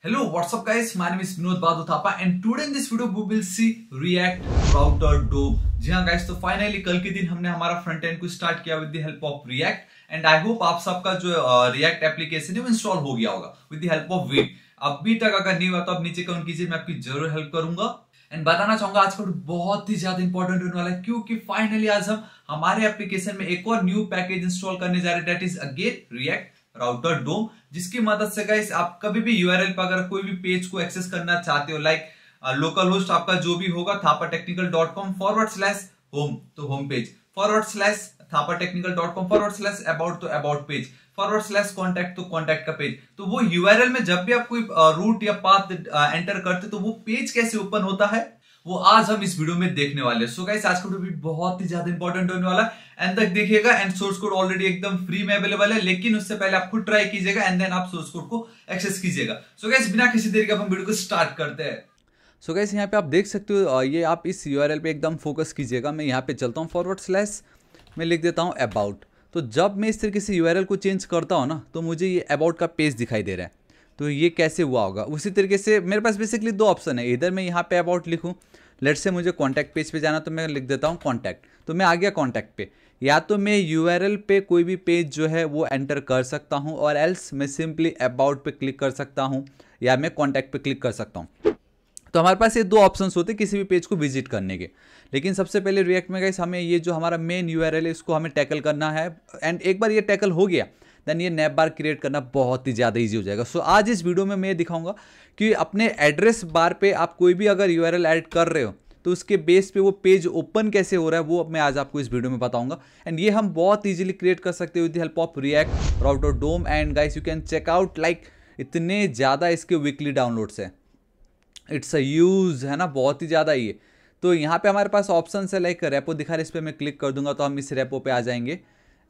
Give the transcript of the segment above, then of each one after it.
Hello, what's up guys? My name is Vinod Badhu Thapa and today in this video we will see React Router DOM। जी हाँ guys, तो finally कल के दिन हमने हमारा front end को start किया with the help of React and I hope आप सबका जो React एप्लीकेशन है वो इंस्टॉल हो गया होगा with the help of Vim। अभी तक अगर नहीं हुआ तो आप नीचे कमेंट कीजिए, मैं आपकी जरूर हेल्प करूंगा। एंड बताना चाहूंगा आज का बहुत ही ज्यादा इंपॉर्टेंट होने वाला है क्योंकि फाइनली आज हम हमारे एप्लीकेशन में एक और न्यू पैकेज इंस्टॉल करने जा रहे हैं, that is again React router DOM, जिसकी मदद से गाइस आप कभी भी यूआरएल पर अगर कोई भी पेज को एक्सेस करना चाहते हो, लाइक लोकल होस्ट आपका जो भी होगा thapatechnical.com/home तो होम पेज, /thapatechnical.com/about तो अबाउट पेज, /contact तो कॉन्टैक्ट का पेज। तो वो यूआरएल में जब भी आप कोई रूट या पाथ एंटर करते तो वो पेज कैसे ओपन होता है वो आज हम इस वीडियो में देखने वाले हैं। सो गाइस आज का वीडियो भी बहुत ही ज्यादा इंपॉर्टेंट होने वाला है, एंड तक देखिएगा। एंड सोर्स कोड ऑलरेडी एकदम फ्री में अवेलेबल है, लेकिन उससे पहले आप खुद ट्राई कीजिएगा एंड देन आप सोर्स कोड को एक्सेस कीजिएगा। सो गाइस बिना किसी देरी के हम वीडियो को स्टार्ट करते हैं। सो गाइस यहाँ पे आप देख सकते हो, ये आप इस यूआरएल पे एकदम फोकस कीजिएगा। मैं यहाँ पे चलता हूँ / मैं लिख देता हूँ अबाउट। तो जब मैं इस तरीके से यूआरएल को चेंज करता हूँ ना, तो मुझे ये अबाउट का पेज दिखाई दे रहा है। तो ये कैसे हुआ होगा, उसी तरीके से मेरे पास बेसिकली दो ऑप्शन है, इधर मैं यहाँ पे अबाउट लिखूँ, लेट्स से मुझे कॉन्टैक्ट पेज पे जाना तो मैं लिख देता हूँ कॉन्टैक्ट, तो मैं आ गया कॉन्टैक्ट पे। या तो मैं यूआरएल पे कोई भी पेज जो है वो एंटर कर सकता हूँ, और एल्स मैं सिंपली अबाउट पे क्लिक कर सकता हूँ, या मैं कॉन्टैक्ट पे क्लिक कर सकता हूँ। तो हमारे पास ये दो ऑप्शंस होते हैं किसी भी पेज को विजिट करने के। लेकिन सबसे पहले रिएक्ट में गाइस हमें ये जो हमारा मेन यूआरएल है इसको हमें टैकल करना है, एंड एक बार ये टैकल हो गया देन ये नैप बार क्रिएट करना बहुत ही ज़्यादा इजी हो जाएगा। सो आज इस वीडियो में मैं दिखाऊंगा कि अपने एड्रेस बार पे आप कोई भी अगर यूआरएल ऐड कर रहे हो तो उसके बेस पे वो पेज ओपन कैसे हो रहा है वो मैं आज आपको इस वीडियो में बताऊंगा। एंड ये हम बहुत इजीली क्रिएट कर सकते हैं with the help of React router DOM. And guys you can check out, like इतने ज़्यादा इसके वीकली डाउनलोड्स है, इट्स अ यूज है ना, बहुत ही ज़्यादा ये। तो यहाँ पे हमारे पास ऑप्शन है, लाइक रेपो दिखा रहा है, इस पर मैं क्लिक कर दूंगा तो हम इस रेपो पे आ जाएंगे।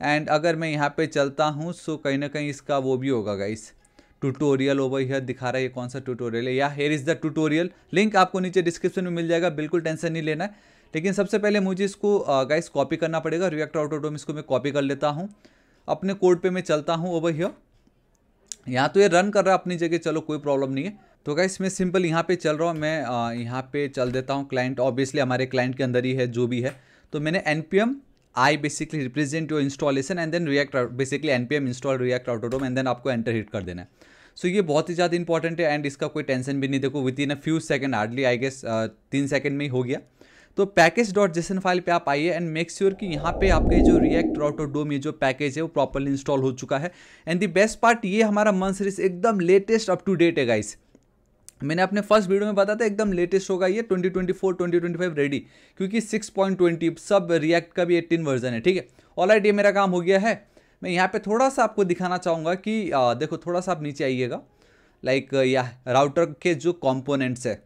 एंड अगर मैं यहाँ पे चलता हूँ सो कहीं ना कहीं इसका वो भी होगा गाइस, ट्यूटोरियल ओवर हियर दिखा रहा है, ये कौन सा ट्यूटोरियल है, या here is the tutorial, link आपको नीचे डिस्क्रिप्शन में मिल जाएगा, बिल्कुल टेंशन नहीं लेना है। लेकिन सबसे पहले मुझे इसको गाइस कॉपी करना पड़ेगा, रिएक्ट राउटर डोम, इसको मैं कॉपी कर लेता हूँ, अपने कोड पे मैं चलता हूँ ओवर हियर। यहाँ तो ये रन कर रहा है अपनी जगह, चलो कोई प्रॉब्लम नहीं है। तो गाइस मैं सिंपल यहाँ पे चल रहा हूँ, मैं यहाँ पे चल देता हूँ क्लाइंट, ऑब्वियसली हमारे क्लाइंट के अंदर ही है जो भी है। तो मैंने npm I basically represent your installation and then React, basically npm install React router DOM, and then आपको एंटर हिट कर देना है। सो ये बहुत ही ज़्यादा इंपॉर्टेंट है एंड इसका कोई टेंशन भी नहीं, देखो within a few second, hardly I guess 3 second में ही हो गया। तो पैकेज.json फाइल पे आप आइए एंड मेक श्योर कि यहाँ पे आपके जो रिएक्ट राउटर डोम ये जो पैकेज है वो प्रॉपरली इंस्टॉल हो चुका है। एंड द बेस्ट पार्ट, ये हमारा मंथ सीरीज एकदम लेटेस्ट अप टू डेट है गाइस। मैंने अपने फर्स्ट वीडियो में बताया था एकदम लेटेस्ट होगा ये 2024-2025 रेडी, क्योंकि 6.20 सब रिएक्ट का भी 18 वर्जन है, ठीक है। ऑलराइट, ये मेरा काम हो गया है। मैं यहाँ पे थोड़ा सा आपको दिखाना चाहूँगा कि देखो थोड़ा सा आप नीचे आइएगा, लाइक या राउटर के जो कंपोनेंट्स है,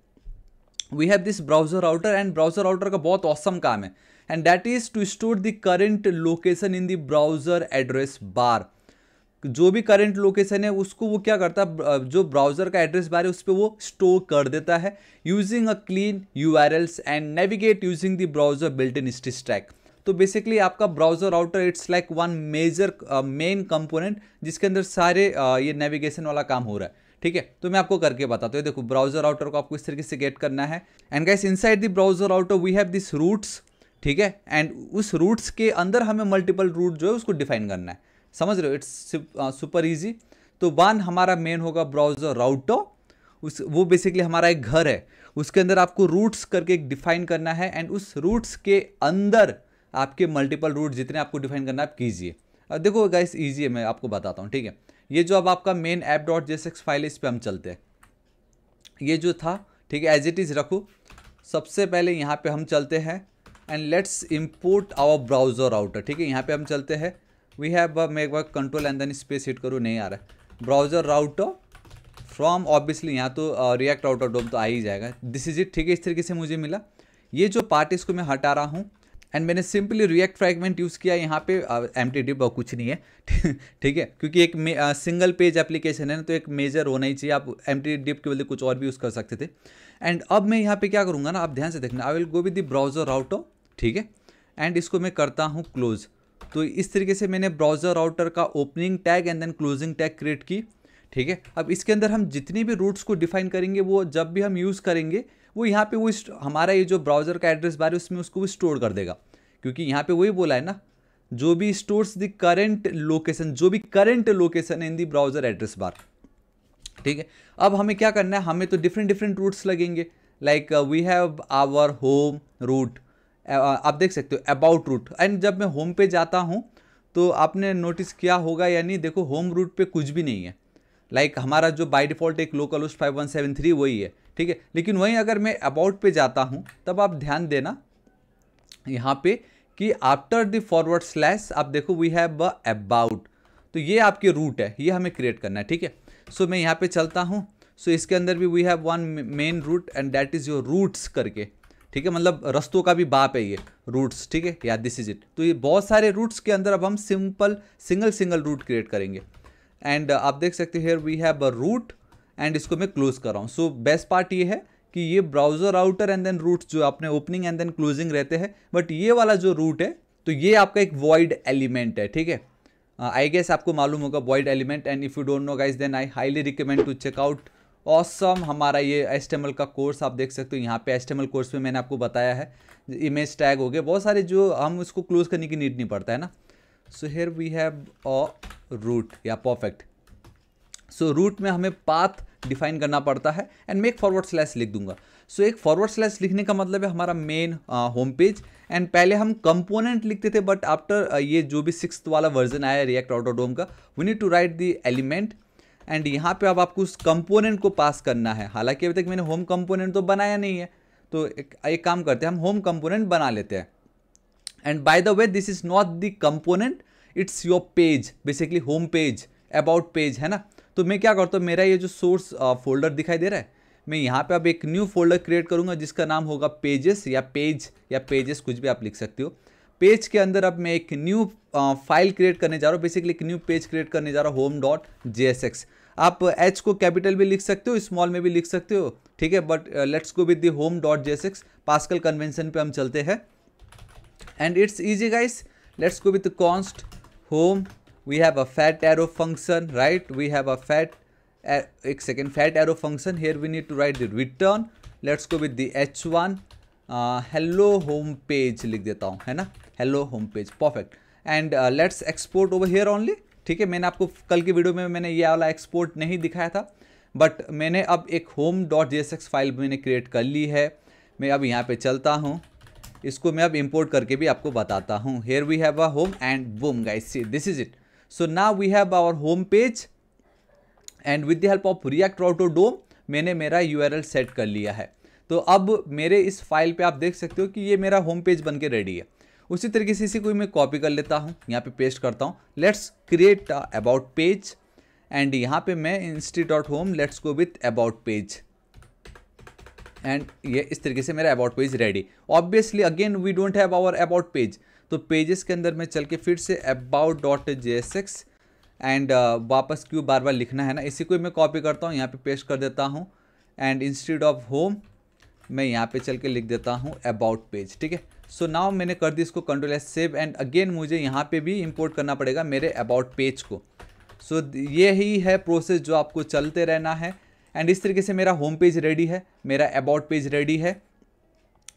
we have this browser router, and browser router का बहुत ऑसम काम है, and that is to store the current location in the browser address bar. जो भी करंट लोकेशन है उसको वो क्या करता है, जो ब्राउजर का एड्रेस बार है उस पर वो स्टोर कर देता है using a clean URLs and navigate using the browser built in stack. तो बेसिकली आपका browser router it's like one major main component जिसके अंदर सारे ये नेविगेशन वाला काम हो रहा है, ठीक है। तो मैं आपको करके बताता हूँ। देखो ब्राउजर राउटर को आपको इस तरीके से गेट करना है, and guys inside the browser router we have this routes, ठीक है। एंड उस रूट्स के अंदर हमें मल्टीपल रूट जो है उसको डिफाइन करना है, समझ रहे हो, इट्स सुपर इजी। तो वन हमारा मेन होगा ब्राउजर राउटर, उस वो बेसिकली हमारा एक घर है, उसके अंदर आपको रूट्स करके एक डिफाइन करना है, एंड उस रूट्स के अंदर आपके मल्टीपल रूट जितने आपको डिफाइन करना है आप कीजिए। अब देखो गाइस इजी है, मैं आपको बताता हूँ, ठीक है। ये जो अब आपका मेन app.jsx फाइल है इस पर हम चलते हैं, ये जो था, ठीक है, एज इट इज़ रखो। सबसे पहले यहाँ पे हम चलते हैं and let's import our browser router, ठीक है। यहाँ पे हम चलते हैं, वी हैव मैं एक बार control and then space hit करूँ, नहीं आ रहा है, ब्राउजर राउटर फ्रॉम, ऑब्वियसली यहाँ तो रिएक्ट राउटर डोम तो आ ही जाएगा, दिस इज इट, ठीक है। इस तरीके से मुझे मिला ये जो पार्ट, इसको मैं हटा रहा हूँ, एंड मैंने सिंपली रिएक्ट फ्रैगमेंट यूज़ किया यहाँ पे, एम्प्टी डिप कुछ नहीं है, ठीक है, क्योंकि एक सिंगल पेज एप्लीकेशन है ना, तो एक मेजर होना ही चाहिए, आप एम्प्टी डिप के बदले कुछ और भी यूज़ कर सकते थे। एंड अब मैं यहाँ पे क्या करूँगा ना, आप ध्यान से देखना, I will go with the browser router, ठीक है, एंड इसको मैं करता हूँ क्लोज। तो इस तरीके से मैंने ब्राउजर राउटर का opening tag and then closing tag create की, ठीक है। अब इसके अंदर हम जितनी भी रूट्स को डिफाइन करेंगे वो जब भी हम यूज़ करेंगे वो यहाँ पे वो हमारा ये जो ब्राउज़र का एड्रेस बार है उसमें उसको वो स्टोर कर देगा, क्योंकि यहाँ पे वही बोला है ना, जो भी स्टोर्स द करंट लोकेशन, जो भी current location in the browser address bar. ठीक है। अब हमें क्या करना है, हमें तो डिफरेंट डिफरेंट रूट्स लगेंगे। Like we have our home route, आप देख सकते हो अबाउट रूट। एंड जब मैं होम पे जाता हूँ तो आपने नोटिस किया होगा या नहीं, देखो होम रूट पे कुछ भी नहीं है। लाइक हमारा जो बाय डिफ़ॉल्ट एक लोकल होस्ट 5173 वही है, ठीक है। लेकिन वहीं अगर मैं अबाउट पे जाता हूँ तब आप ध्यान देना यहाँ पे कि आफ्टर द फॉरवर्ड स्लैश आप देखो वी हैव अबाउट, तो ये आपके रूट है, ये हमें क्रिएट करना है, ठीक है। सो मैं यहाँ पे चलता हूँ। सो इसके अंदर भी we have one main route and that is your routes करके, ठीक है। मतलब रस्तों का भी बाप है ये रूट्स, ठीक है, या दिस इज इट। तो ये बहुत सारे रूट्स के अंदर अब हम सिंपल सिंगल रूट क्रिएट करेंगे। एंड आप देख सकते हो here we have a route and इसको मैं क्लोज कर रहा हूँ। सो बेस्ट पार्ट ये है कि ये browser router and then routes जो अपने ओपनिंग एंड देन क्लोजिंग रहते हैं, बट ये वाला जो रूट है तो ये आपका एक वॉइड एलिमेंट है, ठीक है। आई गेस आपको मालूम होगा void element, and if you don't know guys then I highly recommend to check out awesome हमारा ये HTML का कोर्स। आप देख सकते हो यहाँ पे HTML कोर्स में मैंने आपको बताया है, इमेज टैग हो गए बहुत सारे जो हम उसको क्लोज करने की नीड नहीं पड़ता है ना। So here we have a route, या परफेक्ट। सो रूट में हमें पाथ डिफाइन करना पड़ता है एंड मैं एक फॉरवर्ड स्लैश लिख दूंगा। सो एक फॉरवर्ड स्लैश लिखने का मतलब है हमारा मेन होम पेज। एंड पहले हम कंपोनेंट लिखते थे, बट आफ्टर ये जो भी 6th वाला वर्जन आया रिएक्ट राउटर डोम का, we need to write the element. And यहाँ पे अब आपको उस कंपोनेंट को पास करना है। हालांकि अभी तक मैंने होम कंपोनेंट तो बनाया नहीं है, तो एक काम करते हैं, हम होम कंपोनेंट बना लेते हैं। And by the way this is not the component, it's your page, basically home page, about page है ना। तो मैं क्या करता हूँ, मेरा ये जो सोर्स फोल्डर दिखाई दे रहा है, मैं यहाँ पे अब एक न्यू फोल्डर क्रिएट करूँगा जिसका नाम होगा पेजेस या पेज या पेजेस, कुछ भी आप लिख सकते हो। पेज के अंदर अब मैं एक न्यू फाइल क्रिएट करने जा रहा हूँ, बेसिकली एक न्यू पेज क्रिएट करने जा रहा हूँ home.jsx। आप H को कैपिटल भी लिख सकते हो, स्मॉल में भी लिख सकते हो, ठीक है, but let's go with the home.jsx। Pascal convention पे हम चलते हैं and it's easy guys. Let's go with const home, we have a fat arrow function, right, we have a fat, एक second, fat arrow function. Here we need to write the return. Let's go with the H1, hello home page लिख देता हूँ, है ना, hello home page, perfect. And let's export over here only, ठीक है। मैंने आपको कल की वीडियो में मैंने ये वाला एक्सपोर्ट नहीं दिखाया था, बट मैंने अब एक home.jsx फाइल मैंने क्रिएट कर ली है। मैं अब यहाँ पे चलता हूँ, इसको मैं अब इंपोर्ट करके भी आपको बताता हूँ। Here we have a home and boom guys, see this is it. So now we have our home page and with the help of React router DOM मैंने मेरा URL सेट कर लिया है। तो अब मेरे इस फाइल पे आप देख सकते हो कि ये मेरा होम पेज बन के रेडी है। उसी तरीके से इसी को मैं कॉपी कर लेता हूँ, यहाँ पे पेस्ट करता हूँ। Let's create about page and यहाँ पे मैं inst.home let's go with about page and ये इस तरीके से मेरा about page ready. Obviously again we don't have our about page, तो पेजेस के अंदर मैं चल के फिर से about.jsx एंड वापस क्यों बार बार लिखना है ना, इसी को मैं कॉपी करता हूँ, यहाँ पे पेस्ट कर देता हूँ एंड इंस्टेड ऑफ होम मैं यहाँ पे चल के लिख देता हूँ अबाउट पेज, ठीक है। सो नाउ मैंने कर दी इसको Ctrl+S सेव एंड अगेन मुझे यहाँ पे भी इंपोर्ट करना पड़ेगा मेरे अबाउट पेज को। सो ये ही है प्रोसेस जो आपको चलते रहना है। एंड इस तरीके से मेरा होम पेज रेडी है, मेरा अबाउट पेज रेडी है।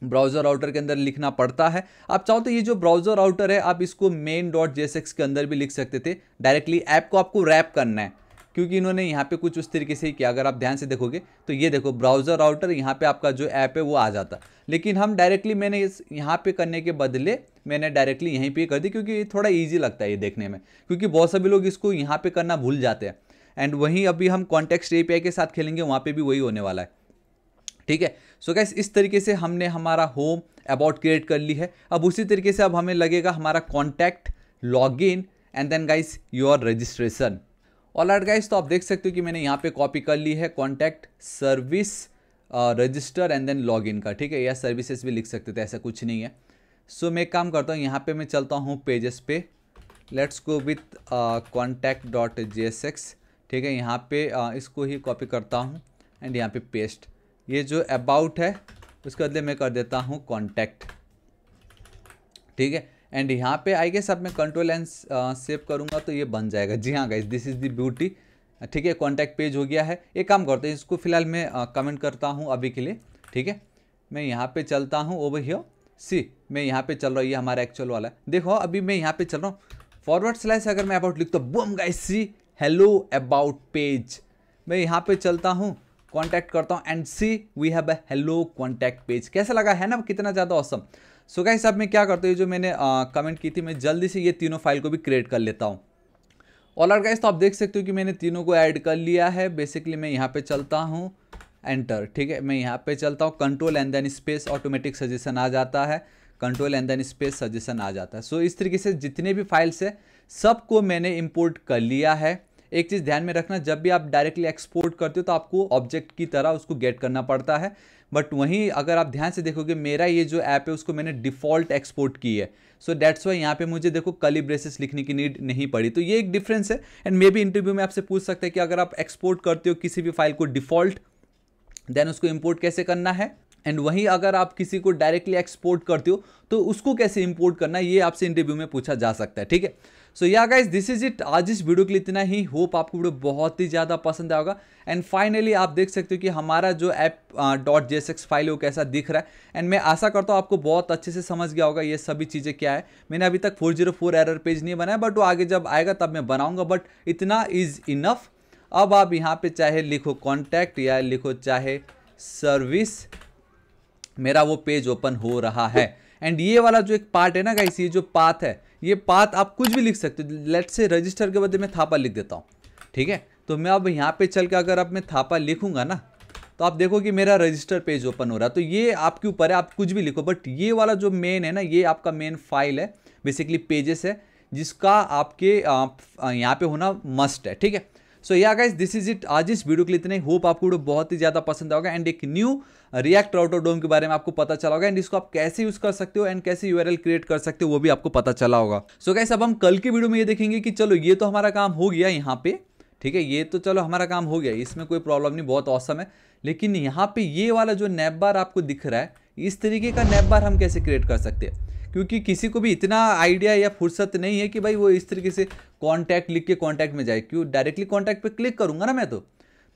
ब्राउज़र राउटर के अंदर लिखना पड़ता है। आप चाहो तो ये जो ब्राउज़र राउटर है आप इसको main.jsx के अंदर भी लिख सकते थे, डायरेक्टली ऐप को आपको रैप करना है, क्योंकि इन्होंने यहाँ पे कुछ उस तरीके से ही किया। अगर आप ध्यान से देखोगे तो ये देखो ब्राउज़र राउटर, यहाँ पे आपका जो ऐप है वो आ जाता, लेकिन हम डायरेक्टली मैंने इस यहाँ पे करने के बदले मैंने डायरेक्टली यहीं पे कर दी, क्योंकि ये थोड़ा ईजी लगता है ये देखने में, क्योंकि बहुत सभी लोग इसको यहाँ पे करना भूल जाते हैं। एंड वहीं अभी हम कॉन्टेक्स्ट API के साथ खेलेंगे, वहाँ पे भी वही होने वाला है, ठीक है। सो गाइस इस तरीके से हमने हमारा होम अबाउट क्रिएट कर ली है। अब उसी तरीके से अब हमें लगेगा हमारा contact, login and then guys your registration. Alright guys, तो आप देख सकते हो कि मैंने यहाँ पे कॉपी कर ली है contact, service, register and then login का, ठीक है, या सर्विसेज भी लिख सकते थे, ऐसा कुछ नहीं है। सो मैं एक काम करता हूँ, यहाँ पे मैं चलता हूँ पेजेस पे, लेट्स गो विथ contact.jsx, ठीक है। यहाँ पे इसको ही कॉपी करता हूँ एंड यहाँ पे पेस्ट। ये जो अबाउट है उसके बदले मैं कर देता हूँ कॉन्टैक्ट, ठीक है। एंड यहाँ पे आई गेस अब मैं Ctrl+N सेव करूँगा तो ये बन जाएगा। जी हाँ guys, this is the beauty, ठीक है, कॉन्टैक्ट पेज हो गया है। एक काम करते हैं, इसको फिलहाल मैं कमेंट करता हूँ अभी के लिए। ठीक है, मैं यहाँ पे चलता हूँ ओवर हियर, सी मैं यहाँ पे चल रहा हूँ, ये हमारा एक्चुअल वाला है। देखो अभी मैं यहाँ पे चल रहा हूँ, / अगर मैं अबाउट लिखता हूँ, boom guys see hello about page. मैं यहाँ पे चलता हूँ, कॉन्टैक्ट करता हूँ and see we have a hello contact page. कैसा लगा है ना, कितना ज़्यादा ऑसम। सो गाइस अब मैं क्या करता हूँ, जो मैंने कमेंट की थी, मैं जल्दी से ये तीनों फाइल को भी क्रिएट कर लेता हूँ। ऑलराइट गाइस, तो आप देख सकते हो कि मैंने तीनों को ऐड कर लिया है। बेसिकली मैं यहाँ पे चलता हूँ, एंटर। ठीक है, मैं यहाँ पे चलता हूँ, control and then space, automatic suggestion आ जाता है, control and then space suggestion आ जाता है। सो इस तरीके से जितने भी फाइल्स है सबको मैंने इंपोर्ट कर लिया है। एक चीज़ ध्यान में रखना, जब भी आप डायरेक्टली एक्सपोर्ट करते हो तो आपको ऑब्जेक्ट की तरह उसको गेट करना पड़ता है, बट वहीं अगर आप ध्यान से देखोगे मेरा ये जो ऐप है उसको मैंने डिफ़ॉल्ट एक्सपोर्ट की है। सो दैट्स वाई यहाँ पे मुझे देखो कर्ली ब्रेसेस लिखने की नीड नहीं पड़ी। तो ये एक डिफरेंस है। एंड मे बी इंटरव्यू में आपसे पूछ सकते हैं कि अगर आप एक्सपोर्ट करते हो किसी भी फाइल को डिफ़ॉल्ट, देन उसको इंपोर्ट कैसे करना है, एंड वहीं अगर आप किसी को डायरेक्टली एक्सपोर्ट करते हो तो उसको कैसे इंपोर्ट करना है, ये आपसे इंटरव्यू में पूछा जा सकता है। ठीक है, सो या गाइस दिस इज इट। आज इस वीडियो के लिए इतना ही। होप आपको वीडियो बहुत ही ज़्यादा पसंद आएगा। एंड फाइनली आप देख सकते हो कि हमारा जो ऐप .jsx फाइल है वो कैसा दिख रहा है। एंड मैं आशा करता हूँ आपको बहुत अच्छे से समझ गया होगा ये सभी चीज़ें क्या है। मैंने अभी तक 404 एरर पेज नहीं बनाया, बट वो आगे जब आएगा तब मैं बनाऊंगा, बट इतना इज़ इनफ। अब आप यहाँ पे चाहे लिखो कॉन्टैक्ट या लिखो चाहे सर्विस, मेरा वो पेज ओपन हो रहा है। एंड ये वाला जो एक पार्ट है ना गाइस, ये जो पाथ है, ये पाथ आप कुछ भी लिख सकते हो। लेट्स से रजिस्टर के बदले में थापा लिख देता हूँ। ठीक है, तो मैं अब यहाँ पे चल के अगर अब मैं थापा लिखूंगा ना, तो आप देखो कि मेरा रजिस्टर पेज ओपन हो रहा है। तो ये आपके ऊपर है, आप कुछ भी लिखो, बट ये वाला जो मेन है ना, ये आपका मेन फाइल है, बेसिकली पेजेस है, जिसका आपके यहाँ पे होना मस्ट है। ठीक है, सो या गाइस दिस इज इट। आज इस वीडियो के लिए इतने। होप आपको वीडियो बहुत ही ज़्यादा पसंद होगा एंड एक न्यू रिएक्ट राउटर डोम के बारे में आपको पता चला होगा, एंड इसको आप कैसे यूज़ कर सकते हो एंड कैसे यूआरएल क्रिएट कर सकते हो वो भी आपको पता चला होगा। सो गाइस अब हम कल की वीडियो में ये देखेंगे कि चलो ये तो हमारा काम हो गया यहाँ पे। ठीक है, ये तो चलो हमारा काम हो गया, इसमें कोई प्रॉब्लम नहीं, बहुत ऑसम है। लेकिन यहाँ पे ये वाला जो नैप बार आपको दिख रहा है, इस तरीके का नैप बार हम कैसे क्रिएट कर सकते हैं, क्योंकि किसी को भी इतना आइडिया या फुर्सत नहीं है कि भाई वो इस तरीके से कॉन्टैक्ट लिख के कॉन्टैक्ट में जाए। क्यों, डायरेक्टली कॉन्टैक्ट पे क्लिक करूंगा ना मैं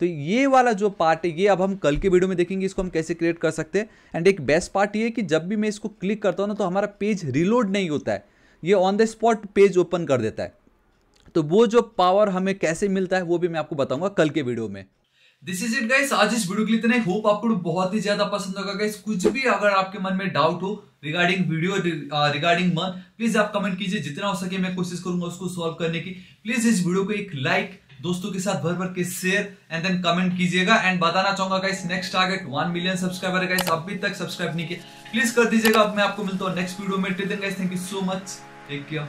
तो ये वाला जो पार्ट है ये अब हम कल के वीडियो में देखेंगे, इसको हम कैसे क्रिएट कर सकते हैं। एंड एक बेस्ट पार्ट ये है कि जब भी मैं इसको क्लिक करता हूँ ना, तो हमारा पेज रिलोड नहीं होता है, ये on the spot page open कर देता है। तो वो जो पावर हमें कैसे मिलता है वो भी मैं आपको बताऊंगा कल के वीडियो में। दिस इज इट गाइस, आज इस वीडियो के लिए इतना ही। होप आपको बहुत ही ज्यादा पसंद होगा गाइस। कुछ भी अगर आपके मन में डाउट हो रिगार्डिंग वीडियो, रिगार्डिंग मन, प्लीज आप कमेंट कीजिए, जितना हो सके मैं कोशिश करूंगा उसको सॉल्व करने की। प्लीज इस वीडियो को एक लाइक, दोस्तों के साथ भर भर के शेयर एंड देन कमेंट कीजिएगा। एंड बताना चाहूंगा guys, next target 1 million subscriber है गाइस, अभी तक सब्सक्राइब नहीं किया, प्लीज कर दीजिएगा। अब मैं आपको मिलता हूँ नेक्स्ट वीडियो में। Till then guys, thank you so much, take care.